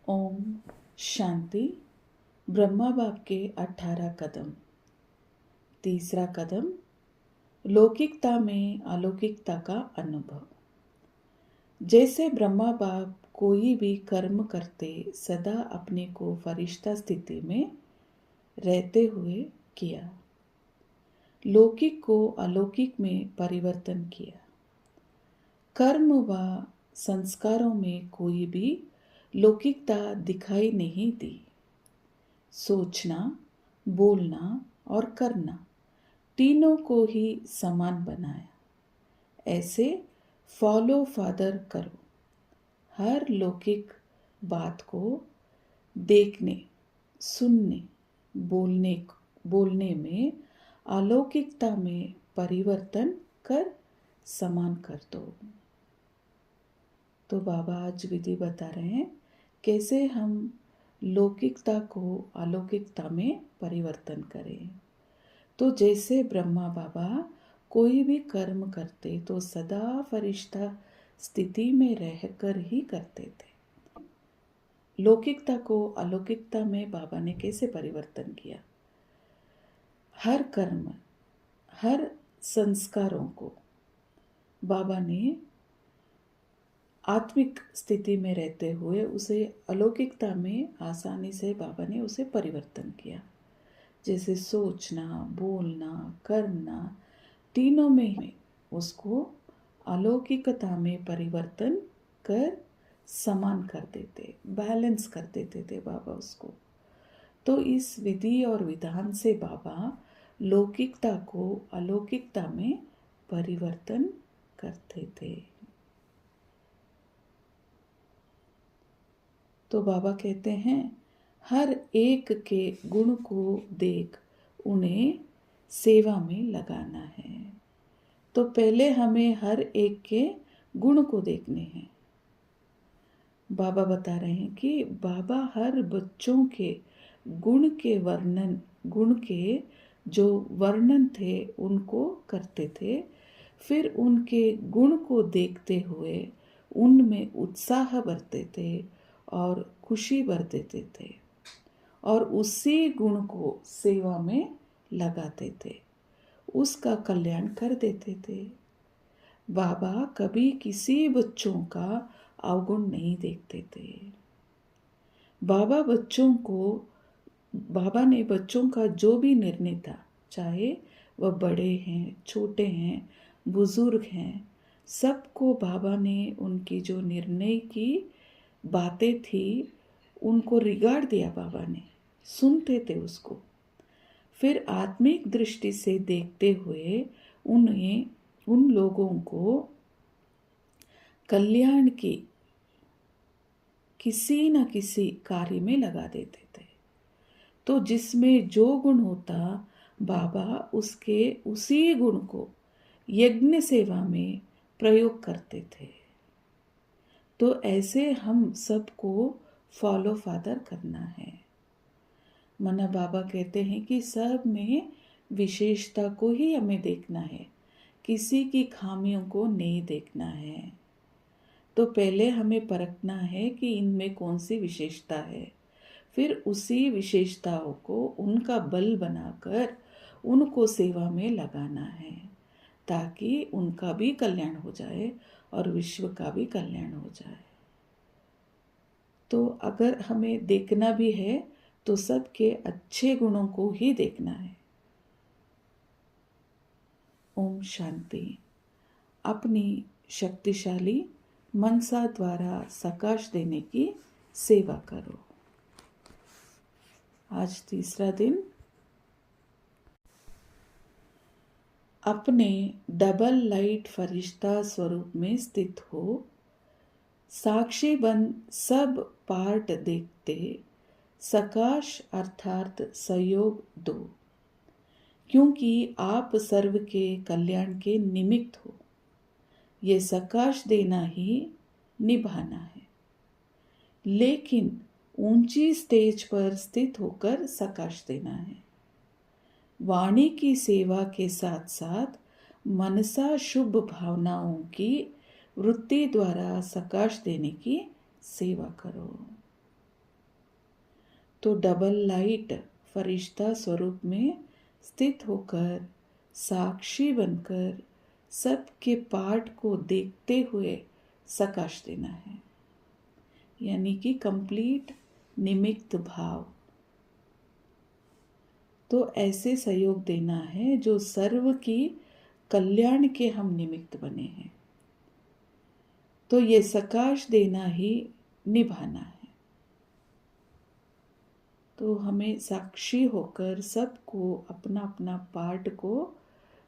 ओम शांति। ब्रह्मा बाप के 18 कदम। तीसरा कदम, लौकिकता में अलौकिकता का अनुभव। जैसे ब्रह्मा बाप कोई भी कर्म करते सदा अपने को फरिश्ता स्थिति में रहते हुए किया, लौकिक को अलौकिक में परिवर्तन किया। कर्म व संस्कारों में कोई भी लौकिकता दिखाई नहीं दी। सोचना, बोलना और करना तीनों को ही समान बनाया। ऐसे फॉलो फादर करो। हर लौकिक बात को देखने, सुनने, बोलने में अलौकिकता में परिवर्तन कर समान कर दो। तो बाबा आज विधि बता रहे हैं कैसे हम लौकिकता को अलौकिकता में परिवर्तन करें। तो जैसे ब्रह्मा बाबा कोई भी कर्म करते तो सदा फरिश्ता स्थिति में रहकर ही करते थे। लौकिकता को अलौकिकता में बाबा ने कैसे परिवर्तन किया? हर कर्म, हर संस्कारों को बाबा ने आत्मिक स्थिति में रहते हुए उसे अलौकिकता में आसानी से बाबा ने उसे परिवर्तन किया। जैसे सोचना, बोलना, करना तीनों में उसको अलौकिकता में परिवर्तन कर समान कर देते, बैलेंस कर देते थे बाबा उसको। तो इस विधि और विधान से बाबा लौकिकता को अलौकिकता में परिवर्तन करते थे। तो बाबा कहते हैं हर एक के गुण को देख उन्हें सेवा में लगाना है। तो पहले हमें हर एक के गुण को देखने हैं। बाबा बता रहे हैं कि बाबा हर बच्चों के गुण के जो वर्णन थे उनको करते थे। फिर उनके गुण को देखते हुए उनमें उत्साह भरते थे और खुशी भर देते थे और उसी गुण को सेवा में लगाते थे, उसका कल्याण कर देते थे। बाबा कभी किसी बच्चों का अवगुण नहीं देखते थे। बाबा ने बच्चों का जो भी निर्णय था, चाहे वह बड़े हैं, छोटे हैं, बुजुर्ग हैं, सबको बाबा ने उनकी जो निर्णय की बातें थी उनको रिगार्ड दिया। बाबा ने सुनते थे उसको। फिर आत्मिक दृष्टि से देखते हुए उन लोगों को कल्याण की किसी न किसी कार्य में लगा देते थे। तो जिसमें जो गुण होता बाबा उसके उसी गुण को यज्ञ सेवा में प्रयोग करते थे। तो ऐसे हम सबको फॉलो फादर करना है। मना बाबा कहते हैं कि सब में विशेषता को ही हमें देखना है, किसी की खामियों को नहीं देखना है। तो पहले हमें परखना है कि इनमें कौन सी विशेषता है, फिर उसी विशेषताओं को उनका बल बनाकर उनको सेवा में लगाना है ताकि उनका भी कल्याण हो जाए और विश्व का भी कल्याण हो जाए। तो अगर हमें देखना भी है तो सबके अच्छे गुणों को ही देखना है। ओम शांति। अपनी शक्तिशाली मनसा द्वारा सकाश देने की सेवा करो। आज तीसरा दिन। अपने डबल लाइट फरिश्ता स्वरूप में स्थित हो, साक्षी बन सब पार्ट देखते सकाश अर्थात सहयोग दो, क्योंकि आप सर्व के कल्याण के निमित्त हो। ये सकाश देना ही निभाना है, लेकिन ऊंची स्टेज पर स्थित होकर सकाश देना है। वाणी की सेवा के साथ साथ मनसा शुभ भावनाओं की वृत्ति द्वारा सकाश देने की सेवा करो। तो डबल लाइट फरिश्ता स्वरूप में स्थित होकर साक्षी बनकर सबके पाठ को देखते हुए सकाश देना है, यानी कि कंप्लीट निमित्त भाव। तो ऐसे सहयोग देना है जो सर्व की कल्याण के हम निमित्त बने हैं। तो ये सकाश देना ही निभाना है। तो हमें साक्षी होकर सबको अपना अपना पार्ट को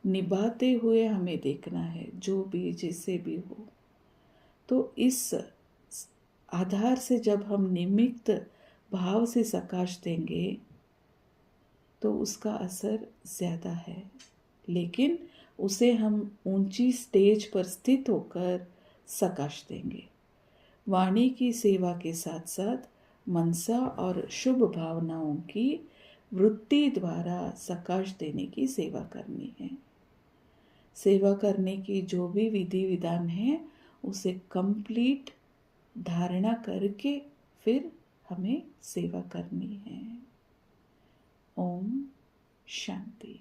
निभाते हुए हमें देखना है, जो भी जिससे भी हो। तो इस आधार से जब हम निमित्त भाव से सकाश देंगे तो उसका असर ज़्यादा है, लेकिन उसे हम ऊंची स्टेज पर स्थित होकर सकाश देंगे। वाणी की सेवा के साथ साथ मनसा और शुभ भावनाओं की वृत्ति द्वारा सकाश देने की सेवा करनी है। सेवा करने की जो भी विधि विधान है उसे कंप्लीट धारणा करके फिर हमें सेवा करनी है। ओम शांति।